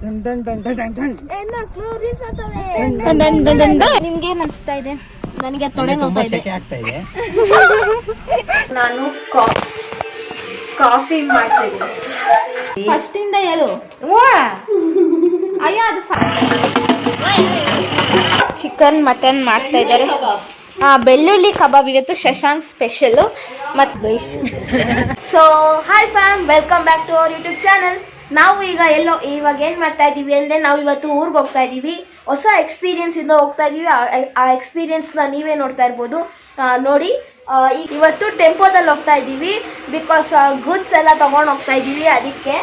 ನಿಮ್ಗೆ ಏನ್ ಅನ್ಸ್ತಾ ಇದೆ? ನನಗೆ ತೊಡೆ ನೋವ್ತಾ ಇದೆ. ನಾನು ಕಾಫಿ ಮಾಡ್ತಾ ಇದ್ದೀನಿ. ಫಸ್ಟ್ ಇಂದ ಹೇಳು. ಅಯ್ಯೋ ಅದು ಚಿಕನ್ ಮಟನ್ ಮಾಡ್ತಾ ಇದ್ದಾರೆ. ಬೆಳ್ಳುಳ್ಳಿ ಕಬಾಬ್ ಇವತ್ತು ಶಶಾಂಕ್ ಸ್ಪೆಷಲ್. ಮತ್ತು so hi fam, welcome back to our YouTube channel. ನಾವು ಈಗ ಇವಾಗ ಏನು ಮಾಡ್ತಾ ಇದ್ದೀವಿ ಅಂದರೆ, ನಾವು ಇವತ್ತು ಊರಿಗೆ ಹೋಗ್ತಾ ಇದ್ದೀವಿ. ಹೊಸ ಎಕ್ಸ್ಪೀರಿಯನ್ಸ್ ಇಂದ ಹೋಗ್ತಾ ಇದ್ದೀವಿ. ಆ ಎಕ್ಸ್ಪೀರಿಯನ್ಸ್ನ ನೀವೇ ನೋಡ್ತಾ ಇರ್ಬೋದು. ನೋಡಿ, ಇವತ್ತು ಟೆಂಪೋದಲ್ಲಿ ಹೋಗ್ತಾ ಇದ್ದೀವಿ. ಬಿಕಾಸ್ ಗುಡ್ಸ್ ಎಲ್ಲ ತಗೊಂಡು ಹೋಗ್ತಾ ಇದ್ದೀವಿ, ಅದಕ್ಕೆ.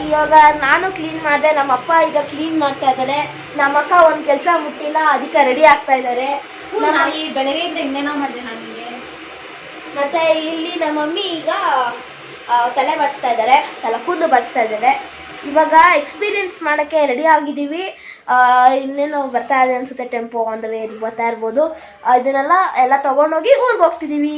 ಇವಾಗ ನಾನು ಕ್ಲೀನ್ ಮಾಡಿದೆ, ನಮ್ಮ ಅಪ್ಪ ಈಗ ಕ್ಲೀನ್ ಮಾಡ್ತಾ ಇದ್ದಾರೆ. ನಮ್ಮ ಅಕ್ಕ ಒಂದು ಕೆಲಸ ಮುಟ್ಟಿಲ್ಲ, ಅದಕ್ಕೆ ರೆಡಿ ಆಗ್ತಾ ಇದ್ದಾರೆ. ಈ ಬೆಳಗ್ಗೆಯಿಂದ ಇನ್ನೇನೋ ಮಾಡಿದೆ ನನಗೆ. ಮತ್ತೆ ಇಲ್ಲಿ ನಮ್ಮ ಮಮ್ಮಿ ಈಗ ತಲೆ ಬಚ್ತಾ ಇದ್ದಾರೆ, ಕೂದಲು ಬಚ್ತಾ ಇದ್ದಾರೆ. ಇವಾಗ ಎಕ್ಸ್ಪೀರಿಯನ್ಸ್ ಮಾಡೋಕ್ಕೆ ರೆಡಿ ಆಗಿದ್ದೀವಿ. ಇನ್ನೇನು ಬರ್ತಾ ಇದೆ ಅನ್ಸುತ್ತೆ, ಟೆಂಪೋ ಆನ್ ದ ವೇ ಬರ್ತಾ ಇರ್ಬೋದು. ಇದನ್ನೆಲ್ಲ ತೊಗೊಂಡೋಗಿ ಊರಿಗೆ ಹೋಗ್ತಿದ್ದೀವಿ.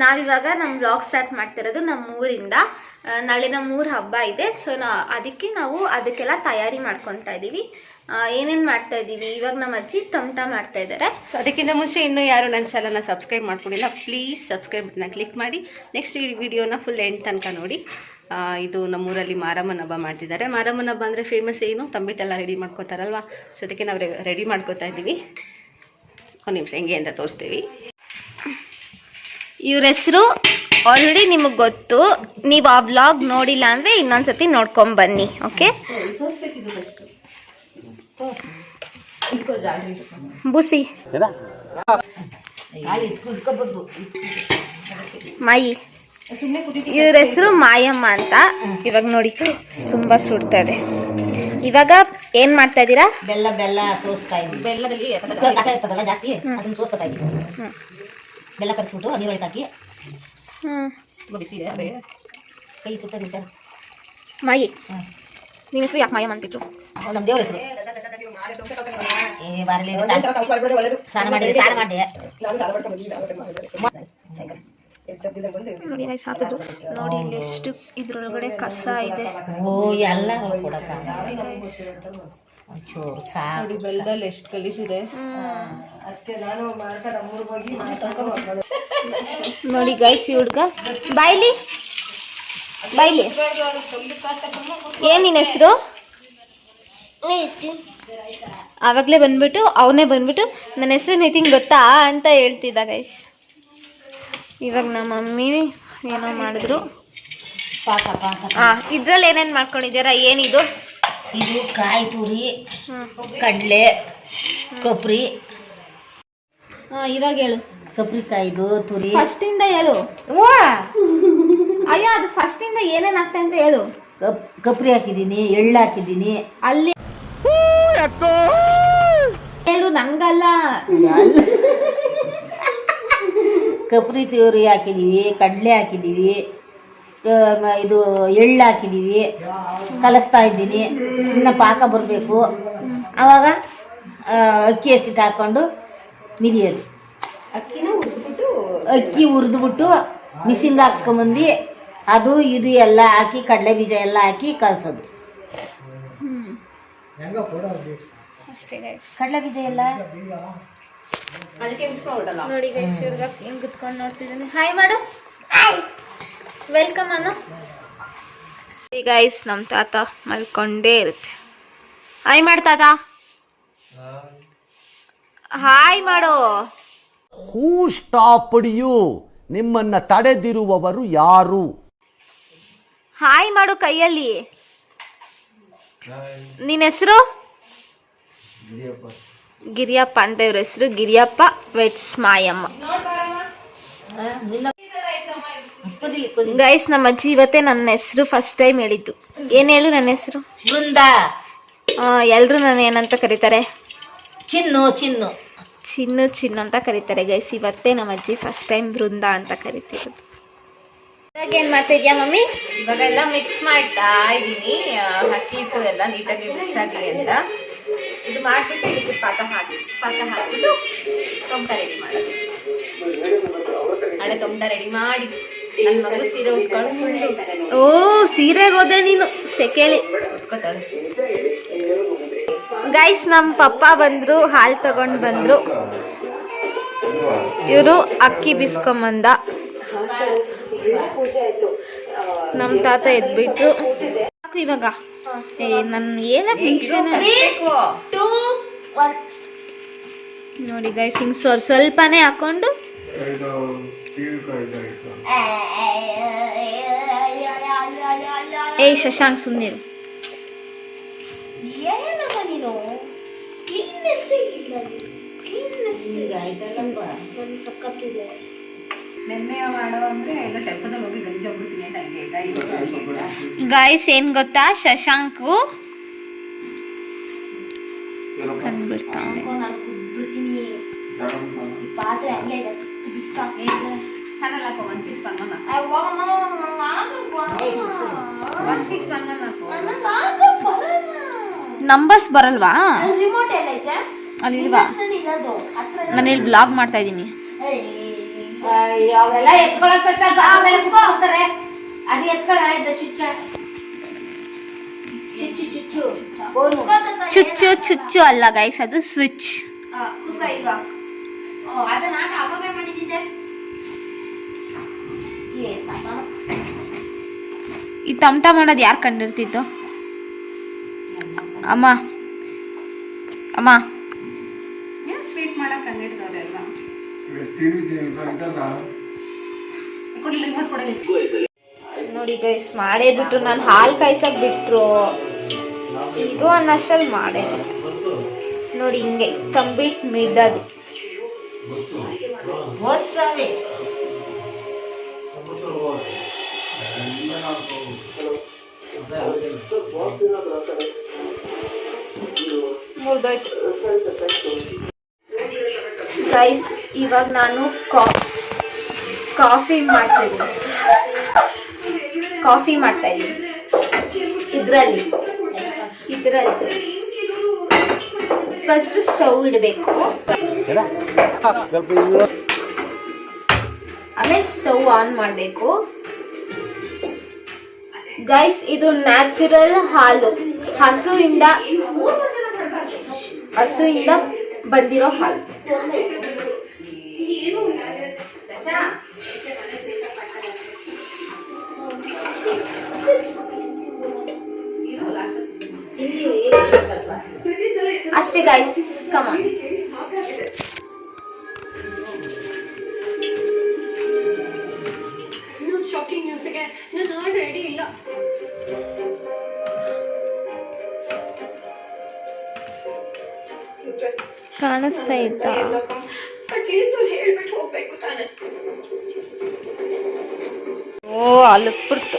ನಾವಿವಾಗ ನಮ್ಮ ವ್ಲಾಗ್ ಸ್ಟಾರ್ಟ್ ಮಾಡ್ತಿರೋದು ನಮ್ಮ ಊರಿಂದ. ನಾಳೆ ನಮ್ಮ ಊರ ಹಬ್ಬ ಇದೆ. ಸೊ ಅದಕ್ಕೆಲ್ಲ ತಯಾರಿ ಮಾಡ್ಕೊತಾ ಇದ್ದೀವಿ. ಏನೇನು ಮಾಡ್ತಾ ಇದ್ದೀವಿ ಇವಾಗ, ನಮ್ಮ ಅಜ್ಜಿ ತಮಟ ಮಾಡ್ತಾ ಇದ್ದಾರೆ. ಸೊ ಅದಕ್ಕಿಂತ ಮುಂಚೆ ಇನ್ನೂ ಯಾರು ನನ್ನ ಚಾನಲ್ನ ಸಬ್ಸ್ಕ್ರೈಬ್ ಮಾಡ್ಕೊಂಡಿಲ್ಲ, ಪ್ಲೀಸ್ ಸಬ್ಸ್ಕ್ರೈಬ್ ಬಟನ್ನ ಕ್ಲಿಕ್ ಮಾಡಿ. ನೆಕ್ಸ್ಟ್ ಈ ವಿಡಿಯೋನ ಫುಲ್ ಎಂಡ್ ತನಕ ನೋಡಿ. ಇದು ನಮ್ಮೂರಲ್ಲಿ ಮಾರಮ್ಮನ ಹಬ್ಬ ಮಾಡ್ತಿದ್ದಾರೆ. ಮಾರಮ್ಮನ ಹಬ್ಬ ಅಂದರೆ ಫೇಮಸ್ ಏನು, ತಂಬಿಟ್ಟೆಲ್ಲ ರೆಡಿ ಮಾಡ್ಕೋತಾರಲ್ವ. ಸೊ ಅದಕ್ಕೆ ನಾವು ರೆಡಿ ಮಾಡ್ಕೋತಾ ಇದ್ದೀವಿ. ಒಂದು ನಿಮಿಷ ಹೆಂಗೆ ಅಂತ ತೋರಿಸ್ತೀವಿ. ಇವ್ರ ಹೆಸರು ಆಲ್ರೆಡಿ ನಿಮಗೆ ಗೊತ್ತು. ನೀವು ಆ ವ್ಲಾಗ್ ನೋಡಿಲ್ಲ ಅಂದರೆ ಇನ್ನೊಂದ್ಸತಿ ನೋಡ್ಕೊಂಬನ್ನಿ. ಓಕೆ, ಬುಸಿ ಮಾಯಿ. ಇವ್ರ ಹೆಸರು ಮಾಯಮ್ಮ ಅಂತ. ಇವಾಗ ನೋಡಿ ತುಂಬಾ ಸುಡ್ತಾ ಇದೆ. ಇವಾಗ ಏನ್ ಮಾಡ್ತಾ ಇದ್ದೀರಾ? ಬೆಲ್ಲ ಸೋಸ್ತಾ ಇದ್ದೀವಿ. ಬೆಲ್ಲದಲ್ಲಿ ಕಸ ಇರ್ತದಲ್ಲ ಜಾಸ್ತಿ, ಅದನ್ನ ಸೋಸ್ಕೊತಾ ಇದ್ದೀವಿ. ಬೆಲ್ಲ ಕರಗಿಸ್ಬಿಟ್ಟು ನೀರೊಳಗೆ ಹಾಕಿ ಬಿಸಿ ಇದೆ, ಕೈ ಸುತ್ತ ನಿಮಿಷ. ಮಾಯಿ, ನಿಮ್ಮ ಹೆಸರು ಯಾಕೆ ಮಾಯಮ್ಮ ಅಂತಿದ್ರು? ನಮ್ಮ ದೇವ್ರ ಹೆಸರು. ಸ್ನಾನ ಮಾಡಿ ನೋಡಿ ಗೈಸ್, ಹಾಕಿದ್ರು ನೋಡಿ ಇಲ್ಲಿ ಎಷ್ಟು ಇದ್ರೊಳಗಡೆ ಕಸ ಇದೆ. ಓ ಎಲ್ಲ ಕೊಡಕ ಒಂಚೂರು ಸಾಕು. ಬೆಲ್ಲದಲ್ಲಿ ಎಷ್ಟು ಗಲೀಜಿದೆ ನೋಡಿ ಗೈಸ್. ಈ ಹುಡ್ಗ ಬಾಯ್ಲಿ ಏನ್ ನಿನ್ನ ಹೆಸರು? ಆವಾಗಲೇ ಅವನೇ ಬಂದ್ಬಿಟ್ಟು ನನ್ನ ಹೆಸರು ನಿತಿನ್ ಗೊತ್ತಾ ಅಂತ ಹೇಳ್ತಿದ್ದ ಗೈಸ್. ಇವಾಗ ನಮ್ಮ ಮಮ್ಮಿ ಏನೋ ಮಾಡಿದ್ರು. ಇದ್ರಲ್ಲಿ ಏನೇನು ಮಾಡ್ಕೊಂಡಿದ್ದೀರಾ? ಏನಿದು? ಇದು ಕಾಯಿ ತುರಿ, ಕಡಲೆ, ಕೊಬ್ಬರಿ. ಇವಾಗ ಹೇಳು. ಕೊಬ್ಬರಿಕಾಯಿದು ತುರಿ ಫಸ್ಟ್ ಇಂದ ಹೇಳು. ಅಯ್ಯೋ ಅದು ಫಸ್ಟ್ ಇಂದ ಏನೇನ್ ಆಗ್ತಾ ಅಂತ ಹೇಳು. ಕೊಬ್ಬರಿ ಹಾಕಿದ್ದೀನಿ, ಎಳ್ಳು ಹಾಕಿದ್ದೀನಿ. ಅಲ್ಲಿ ಹೇಳು, ನಂಗಲ್ಲ. ಕೊಬ್ಬರಿ ತುರಿ ಹಾಕಿದೀವಿ, ಕಡಲೆ ಹಾಕಿದೀವಿ, ಇದು ಎಳ್ಳು ಹಾಕಿದೀವಿ. ಕಲಿಸ್ತಾ ಇದ್ದೀನಿ, ಇನ್ನು ಪಾಕ ಬರಬೇಕು. ಆವಾಗ ಅಕ್ಕಿ ಹಸಿಟ್ಟು ಹಾಕ್ಕೊಂಡು ಮಿದಿಯೋದು. ಅಕ್ಕಿ ಹುರಿದ್ಬಿಟ್ಟು ಮಿಷಿನ್ಗೆ ಹಾಕ್ಸ್ಕೊಂಬಂದು ಅದು ಇದು ಎಲ್ಲ ಹಾಕಿ, ಕಡಲೆ ಬೀಜ ಎಲ್ಲ ಹಾಕಿ ಕಲಸೋದು. ಅಷ್ಟೇ ಗೈಸ್. ಕಡಲೆ ಬೀಜ ಎಲ್ಲ ನೋಡಿ ಗೈಸ್, ಹುಡುಗ ಹಿಂಗ್ ಕುತ್ಕೊಂಡು ನೋಡ್ತಿದ್ದಾನೆ. ಹಾಯ್ ಮಾಡು, ವೆಲ್ಕಮ್ ಅನ್ನು. ಗೈಸ್, ನಮ್ಮ ತಾತ ಮಲ್ಕೊಂಡೇ ಇರುತ್ತೆ. ಹಾಯ್ ಮಾಡು ತಾತ, ಹಾಯ್ ಮಾಡು. ಹೂ ಸ್ಟಾಪ್ಡ್ ಯು? ನಿಮ್ಮನ್ನ ತಡೆದಿರುವವರು ಯಾರು? ಹಾಯ್ ಮಾಡು ಕೈಯಲ್ಲಿ. ನಿನ್ನ ಹೆಸರು? ಗಿರಿಯಪ್ಪ ಅಂತ. ಇವ್ರ ಹೆಸರು ಗಿರಿಯಪ್ಪ ವೆಟ್ಸ್ ಮಾಯಮ್ಮ. ಗೈಸ್, ನಮ್ಮ ಅಜ್ಜಿ ಇವತ್ತೇ ನನ್ನ ಹೆಸರು ಫಸ್ಟ್ ಟೈಮ್ ಹೇಳಿದ್ದು. ಏನ್ ಹೇಳು ನನ್ನ ಹೆಸರು? ಬೃಂದ. ಎಲ್ರು ನಾನು ಏನಂತ ಕರೀತಾರೆ? ಚಿನ್ನು ಚಿನ್ನು ಚಿನ್ನು ಚಿನ್ನು ಅಂತ ಕರೀತಾರೆ ಗೈಸ್. ಇವತ್ತೇ ನಮ್ಮ ಅಜ್ಜಿ ಫಸ್ಟ್ ಟೈಮ್ ಬೃಂದ ಅಂತ ಕರಿತಿರೋದು. ಇವಾಗ ಏನ್ ಮಾಡ್ತಾ ಇದ್ಯಾ ಮಮ್ಮಿ? ಇವಾಗ ಎಲ್ಲ ಮಿಕ್ಸ್ ಮಾಡ್ತಾ ಇದ್ದೀನಿ. ಅಕ್ಕಿ ಹಿಟ್ಟು ಎಲ್ಲ ನೀಟಾಗಿ ಮಿಕ್ಸ್ ಆಗಲಿ ಅಂತ. ಇದು ಮಾಡಿಬಿಟ್ಟು ಇದಕ್ಕೆ ಪಾಕ ಹಾಕ್ಬಿಟ್ಟು ತೊಂಟ ರೆಡಿ ಮಾಡೋದು. ನಾಳೆ ತೊಂಟ ರೆಡಿ ಮಾಡಿ ನನ್ನ ಮಗಳು ಸೀರೆ ಉಟ್ಕೊಂಡು ಓ ಸೀರೆಗೆ ಹೋದೆ ನೀನು ಶೆಕೆಲಿ ಉಟ್ಕೋತಾಳೆ. ಗೈಸ್ ನಮ್ಮ ಪಪ್ಪ ಬಂದ್ರು, ಹಾಲು ತಗೊಂಡ್ ಬಂದ್ರು. ಇವರು ಅಕ್ಕಿ ಬಿಸ್ಕೊಂಬಂದ. ನಮ್ಮ ತಾತ ಎದ್ಬಿಟ್ರು. ಇವಾಗ ನನ್ ಏನಕ್ಕೆ ಮುಂಚೆನೆ ನೋಡಿ ಗೈಸ್ ಹಿಂಗ್ ಸ್ವಲ್ಪನೇ ಹಾಕೊಂಡು ಏ ಶಶಾಂಕ್ ಸುಮ್ಮನಿರು. ನೀನು ಗಾಯ್ಸ್ ಏನ್ ಗೊತ್ತಾ, ಶಶಾಂಕು ಕಂಡ್ಬಿಡ್ತಾನೆ. ನಂಬರ್ಸ್ ಬರಲ್ವಾ? ಅಲ್ಲಿಲ್ವಾ? ನಾನು ಇಲ್ಲಿ ಬ್ಲಾಗ್ ಮಾಡ್ತಾ ಇದ್ದೀನಿ. ಚುಚ್ಚು ಚುಚ್ಚು ಅಲ್ಲ ಗೈಸ್, ಅದು ಸ್ವಿಚ್. ಈ ತಮಟ ಮಾಡೋದು ಯಾರು ಕಂಡಿರ್ತಿತ್ತು? ಅಮ್ಮ ಅಮ್ಮ ಸ್ವೀಟ್ ಮಾಡಕ್ ಕಂಡಿಡ್ದವ್ರೆಲ್ಲ. ನೋಡಿ ಗೈಸ್ ಮಾಡೇ ಬಿಟ್ರು. ನಾನು ಹಾಲು ಕಾಯ್ಸಕ್ ಬಿಟ್ರು, ಇದು ಅನ್ನಷ್ಟಲ್ಲಿ ಮಾಡೇ ಬಿಟ್ರು. ನೋಡಿ ಹಿಂಗೆ ಕಂಪ್ಲೀಟ್ ಮಿಡ್ಡದು. ಮುರಿದೋಯ್ತು ಗೈಸ್. ಇವಾಗ ನಾನು ಕಾಫಿ ಮಾಡ್ತಾ ಇದ್ದೀನಿ ಇದ್ರಲ್ಲಿ ಫಸ್ಟ್ ಸ್ಟವ್ ಇಡಬೇಕು, ಆಮೇಲೆ ಸ್ಟವ್ ಆನ್ ಮಾಡಬೇಕು. ಗೈಸ್ ಇದು ನ್ಯಾಚುರಲ್ ಹಾಲು, ಹಸುವಿಂದ ಬಂದಿರೋ ಹಾಲು. ಅಷ್ಟೇ ಗೈಸ್, ಕಮಾನ್. ಕಾಣಿಸ್ತಾ ಇತ್ತಾ? ಓ ಅಲಕ್ಬಿಡ್ತು.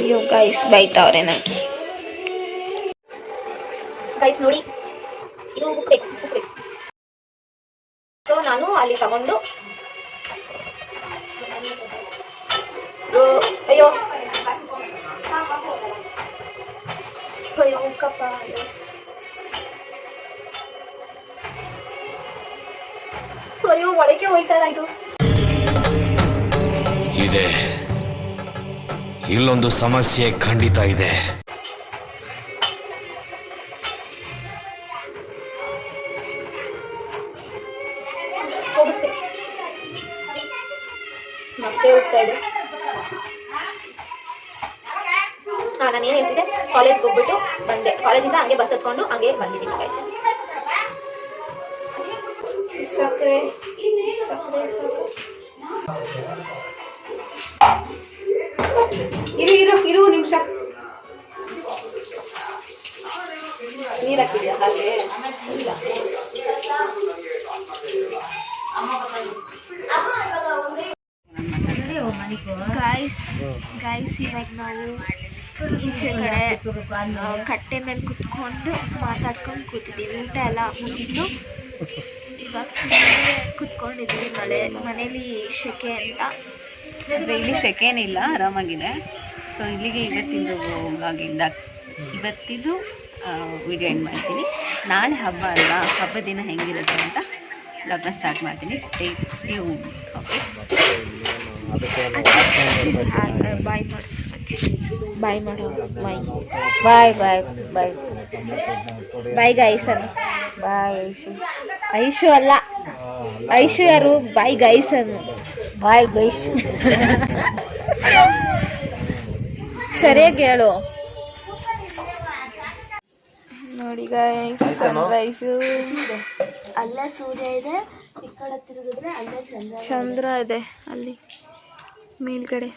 ಅಯ್ಯೋ ಗೈಸ್ ಬೈತಾವ್ರೆ ನನಗೆ. ಗೈಸ್ ನೋಡಿ, ಇದು ಉಪ್ಬೇಕು. ಸೊ ನಾನು ಅಲ್ಲಿ ತಗೊಂಡು ಅಯ್ಯೋ ಕಪ್ಪ ಅಯ್ಯೋ ಒಳಗೆ ಹೋಯ್ತಾರ. ಇದು ಇದೆ, ಇಲ್ಲೊಂದು ಸಮಸ್ಯೆ ಖಂಡಿತ ಇದೆ. ಹೋಗಿಸ್ತೆ ಮತ್ತೆ ಹೋಗ್ತಾ ಇದೆ. ನಾನು ಏನು ಹೇಳ್ತಿದ್ದೆ, ಕಾಲೇಜ್ಗೆ ಹೋಗ್ಬಿಟ್ಟು ಬಂದೆ. ಕಾಲೇಜಿಂದ ಹಂಗೆ ಬಸ್ ಹತ್ಕೊಂಡು ಹಂಗೆ ಬಂದಿದ್ದೀನಿ ಗೈಸ್. ಸಕ್ಕರೆ ಇರು ನಿಮಿಷ. ನೀರು ಹಾಕಿದ್ಯಾ ಹಾಗೆ? ಗಾಯ್ಸ್ ಇವಾಗ ನಾವು ಈಚೆ ಕಡೆ ಕಟ್ಟೆ ಮೇಲೆ ಕುತ್ಕೊಂಡು ಮಾತಾಡ್ಕೊಂಡು ಕೂತಿದ್ದೀವಿ. ಊಟ ಎಲ್ಲ ಮುಗಿದ್ದು ಇವಾಗ ಕುತ್ಕೊಂಡಿದ್ವಿ ಮನೇಲಿ ಶೆಕೆ ಅಂತ. ಆದರೆ ಇಲ್ಲಿ ಶೆಕೆನಿಲ್ಲ, ಆರಾಮಾಗಿದೆ. ಸೊ ಇಲ್ಲಿಗೆ ಇವತ್ತಿಂದು ವ್ಲಾಗಿಂದ ಇವತ್ತಿದು ವಿಡಿಯೋ ಎಂಡ್ ಮಾಡ್ತೀನಿ. ನಾಳೆ ಹಬ್ಬ ಅಲ್ವಾ, ಹಬ್ಬದ ದಿನ ಹೆಂಗಿರುತ್ತೆ ಅಂತ ವ್ಲಾಗ್ನ ಸ್ಟಾರ್ಟ್ ಮಾಡ್ತೀನಿ. Stay tune. ಓಕೆ, ಬಾಯ್ ಬಾಯ್ ಮಾಡೋ ಬಾಯ್ ಬಾಯ್ ಬಾಯ್ ಬಾಯ್ ಬಾಯ್ ಗೈಸ್ ಅನ್ನು ಬಾಯ್ ಐಶು ಅಲ್ಲ, ಐಶು ಯಾರು? ಬಾಯ್ ಗೈಸ್ ಅನ್ನು ಬಾಯ್ ಗೈಸ್ ಸರಿಯಾಗಿ ಹೇಳು. ನೋಡಿ ಗೈಸ್, ಸನ್ರೈಸು, ಅಲ್ಲೇ ಸೂರ್ಯ ಇದೆ, ಈ ಕಡೆ ತಿರುಗಿದ್ರೆ ಅಲ್ಲೇ ಚಂದ್ರ ಇದೆ, ಅಲ್ಲಿ ಮೇಲ್ಗಡೆ.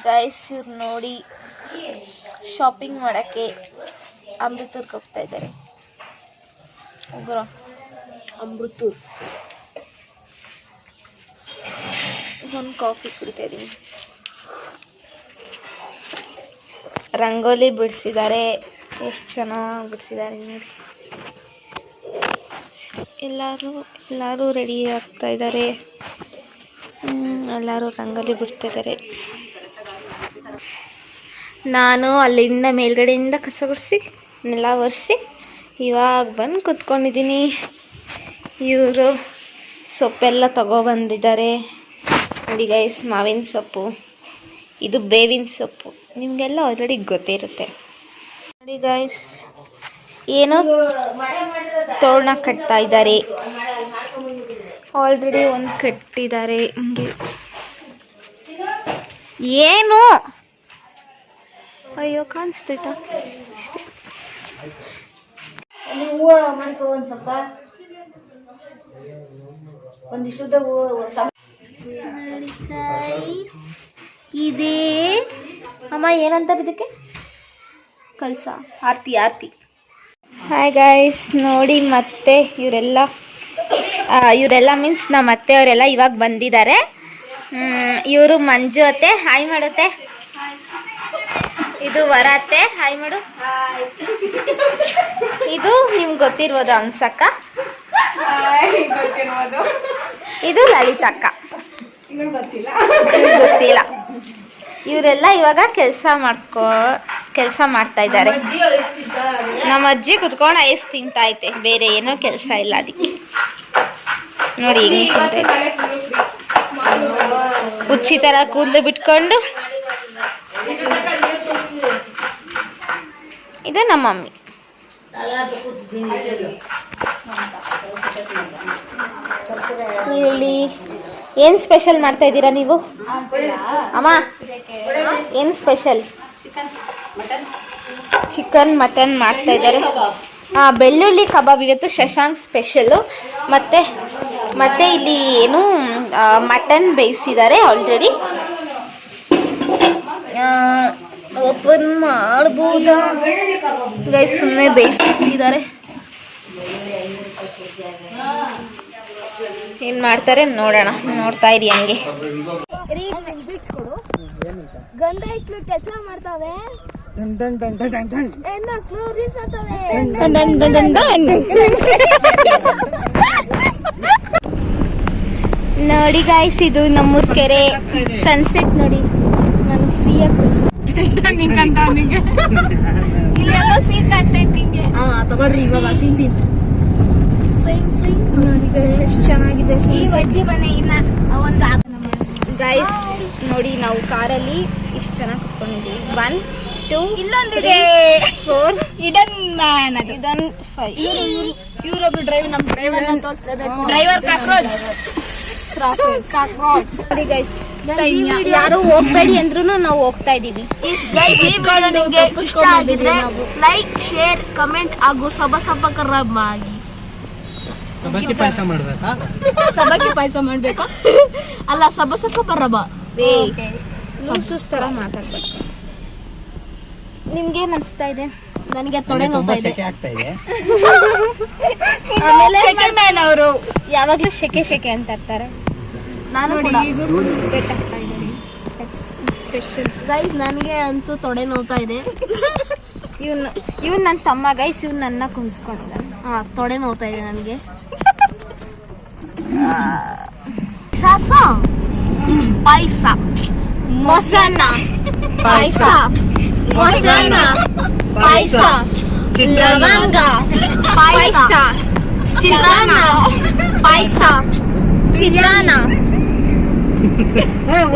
ಗೈಸ್ ಇವ್ರು ನೋಡಿ ಶಾಪಿಂಗ್ ಮಾಡೋಕ್ಕೆ ಅಮೃತೂರ್ಗೆ ಹೋಗ್ತಾ ಇದ್ದಾರೆ. ಅಮೃತೂರ್ ಒಂದು ಕಾಫಿ ಕುಡಿತಾ ಇದ್ದೀನಿ. ರಂಗೋಲಿ ಬಿಡಿಸಿದ್ದಾರೆ, ಎಷ್ಟು ಚೆನ್ನಾಗಿ ಬಿಡಿಸಿದ್ದಾರೆ ನೋಡಿ. ಎಲ್ಲರೂ ರೆಡಿ ಆಗ್ತಾ ಇದ್ದಾರೆ. ಎಲ್ಲರೂ ರಂಗೋಲಿ ಬಿಡ್ತಾ ಇದ್ದಾರೆ. ನಾನು ಅಲ್ಲಿಂದ ಮೇಲ್ಗಡೆಯಿಂದ ಕಸ ಗುಡಿಸಿ ನೆಲ ಒರೆಸಿ ಇವಾಗ ಬಂದು ಕುತ್ಕೊಂಡಿದ್ದೀನಿ. ಇವರು ಸೊಪ್ಪೆಲ್ಲ ತಗೊಬಂದಿದ್ದಾರೆ ನೋಡಿ ಗೈಸ್. ಮಾವಿನ ಸೊಪ್ಪು, ಇದು ಬೇವಿನ ಸೊಪ್ಪು, ನಿಮಗೆಲ್ಲ ಆಲ್ರೆಡಿ ಗೊತ್ತೇ ಇರುತ್ತೆ ನೋಡಿ ಗೈಸ್. ಏನೋ ತೋರಣ ಕಟ್ತಾ ಇದ್ದಾರೆ, ಆಲ್ರೆಡಿ ಒಂದು ಕಟ್ಟಿದ್ದಾರೆ. ಹಂಗೆ ಏನು ಅಯ್ಯೋ ಕಾಣಿಸ್ತೈತಾ ಇಷ್ಟೇ. ಒಂದು ಸ್ವಲ್ಪ ಒಂದಿಷ್ಟು ಇದೇ ಅಮ್ಮ ಏನಂತಾರೆ ಇದಕ್ಕೆ? ಕಳಸ, ಆರತಿ. ಹಾಯ್ ಗೈಸ್, ನೋಡಿ ಮತ್ತೆ ಇವರೆಲ್ಲ ಮೀನ್ಸ್ ನಮ್ಮ ಅತ್ತೆಯವರೆಲ್ಲ ಇವಾಗ ಬಂದಿದ್ದಾರೆ. ಇವರು ಮಂಜು ಅತ್ತೆ, ಹಾಯ್ ಮಾಡುತ್ತೆ. ಇದು ವರ ಅತ್ತೆ, ಹಾಯ್ ಮಾಡು. ಇದು ನಿಮ್ಗೆ ಗೊತ್ತಿರ್ಬೋದು ಹಂಸಕ್ಕ, ಇದು ಲಲಿತಕ್ಕ, ಗೊತ್ತಿಲ್ಲ. ಇವರೆಲ್ಲ ಇವಾಗ ಕೆಲಸ ಮಾಡ್ತಾ ಇದ್ದಾರೆ. ನಮ್ಮ ಅಜ್ಜಿ ಕುತ್ಕೊಂಡು ಐಸ್ ತಿಂತಾ ಐತೆ, ಬೇರೆ ಏನೋ ಕೆಲಸ ಇಲ್ಲ ಅದಕ್ಕೆ. ನೋಡಿ ಹುಚ್ಚಿ ಥರ ಕೂದಲು ಬಿಟ್ಕೊಂಡು. ಇದು ನಮ್ಮ ಮಮ್ಮಿ. ಇಲ್ಲಿ ಏನು ಸ್ಪೆಷಲ್ ಮಾಡ್ತಾ ಇದ್ದೀರಾ ನೀವು? ಅಮ್ಮ ಏನು ಸ್ಪೆಷಲ್? ಚಿಕನ್ ಮಟನ್ ಮಾಡ್ತಾ ಇದ್ದಾರೆ. ಬೆಳ್ಳುಳ್ಳಿ ಕಬಾಬ್ ಇವತ್ತು ಶಶಾಂಕ್ ಸ್ಪೆಷಲ್ಲು. ಮತ್ತೆ ಇಲ್ಲಿ ಏನು ಮಟನ್ ಬೇಯಿಸಿದ್ದಾರೆ ಆಲ್ರೆಡಿ. ಓಪನ್ ಮಾಡ್ಬೋದಾ ಗೈಸ್? ಸುಮ್ಮನೆ ಬೇಯಿಸ್ತಿದ್ದಾರೆ. ಏನು ಮಾಡ್ತಾರೆ ನೋಡೋಣ, ನೋಡ್ತಾ ಇರಿ ಹಂಗೆ. ಗಂಡ ಹೆಕ್ಳು ಕೆಲಸ ಮಾಡ್ತಾವೆ, ಹೆಣ್ಮಕ್ಳು ರೀಲ್ಸ್ ಮಾಡ್ತಾವೆ. ನೋಡಿ ಗಾಯ್ಸ್, ಇದು ನಮ್ಮೂರ್ ಕೆರೆ ಸನ್ಸೆಟ್ ನೋಡಿ. ನಾನು ಫ್ರೀಯಾಗಿ ಇಲ್ಲೆಲ್ಲ ಸೀನ್ ಕಾಣ್ತೈತಿ ನಿಂಗೆ. ತಗೊಳ್ರಿ ಇವಾಗ ಸೀನ್ ನೋಡಿ ಗೈಸ್, ಎಷ್ಟು ಚೆನ್ನಾಗಿದೆ ಗೈಸ್. ನೋಡಿ ನಾವು ಕಾರಲ್ಲಿ ಇಷ್ಟು ಚೆನ್ನಾಗಿ ಕುತ್ಕೊಂಡಿದ್ದೀವಿ. 1 2 ಇಲ್ಲೊಂದಿದೆ 4 ಇದೊಂದು 5. ಇವರೊಬ್ರು ಡ್ರೈವರ್, ನಮ್ಮ ಡ್ರೈವರ್ ತೋರಿಸ್ಲೇಬೇಕು. ಡ್ರೈವರ್ ಕಾಕ್ರೋಚ್ ನೋಡಿ ಗೈಸ್, ಯಾರು ಹೋಗ್ಬೇಡಿ ಅಂದ್ರೂ ನಾವು ಹೋಗ್ತಾ ಇದೀವಿ. ಲೈಕ್, ಶೇರ್, ಕಮೆಂಟ್ ಹಾಗೂ ಸಬಕರಾಗಿ. ಸಬಕಿ ಪಾಯಸ ಮಾಡ್ಬೇಕಾ? ಅಲ್ಲ, ಸಬಸಕ ಬರಬ ಸುಸ್ತರ ಮಾತಾಡ್ಬೇಕು. ನಿಮ್ಗೆ ಏನ್ ಅನ್ಸ್ತಾ ಇದೆ? ನನಗೆ ತೊಡೆ ನೋವ್ತಾ ಇದೆ. ಆಮೇಲೆ ಅವರು ಯಾವಾಗ್ಲೂ ಶೆಕೆ ಅಂತ ಇರ್ತಾರೆ. ನಾನು ಗೈಸ್, ನನಗೆ ಅಂತೂ ತೊಡೆ ನೋವ್ತಾ ಇದೆ. ಇವ್ನು ನನ್ನ ತಮ್ಮ ಗೈಸ್, ಇವ್ನು ನನ್ನ ಕುಣಿಸ್ಕೊಂಡಿದ್ದಾನೆ. ತೊಡೆ ನೋವ್ತಾ ಇದೆ ನನಗೆ. ಪಾಯಸ ಮೊಸರನ್ನ ಪಾಯಸ ಮೊಸರನ್ನ ಪಾಯಸ ಲವಂಗ ಪಾಯಸ ಚಿತ್ರಾನ್ನ ಪಾಯಸ ಚಿತ್ರಾನ್ನ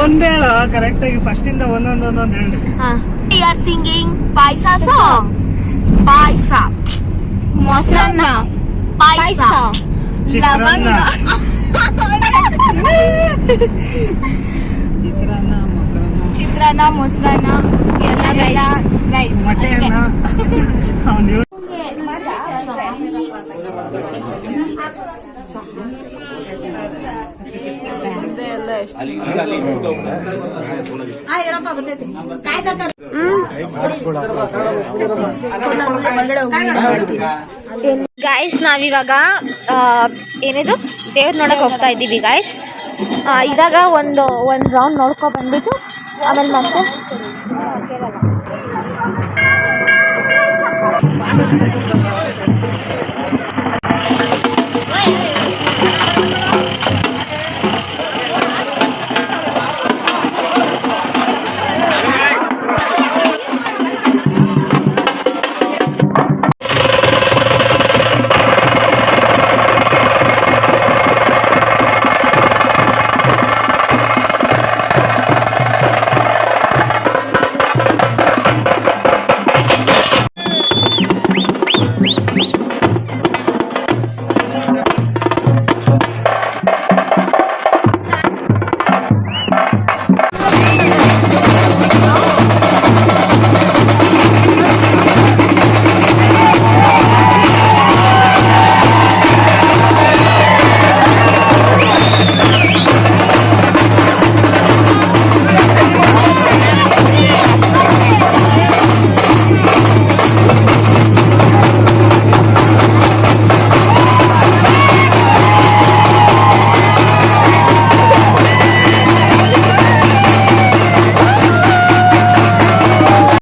ಒಂದೇ ಹೇಳ ಕರೆಕ್ಟ್ ಆಗಿ ಫಸ್ಟ್ ಇಂದ ಒಂದೊಂದು ಹೇಳಿ. We are singing payasa song. ಪಾಯಸ ಮೊಸರನ್ನ ಪಾಯಸ ಲವಂಗ ಚಿತ್ರಾನ್ನ ಮೊಸರನ್ನ ಎಲ್ಲ ಗೈಸ್ ಮೊಟ್ಟೆಯನ್ನ ಅವ್ನು ಗಾಯ್ಸ್ ನಾವಿವಾಗ ಏನಿದು ದೇವ್ರ ನೋಡಕ್ ಹೋಗ್ತಾ ಇದ್ದೀವಿ ಗಾಯ್ಸ್. ಇವಾಗ ಒಂದು ರೌಂಡ್ ನೋಡ್ಕೊ ಬಂದ್ಬಿಟ್ಟು ಆಮೇಲೆ ಮತ್ತೆ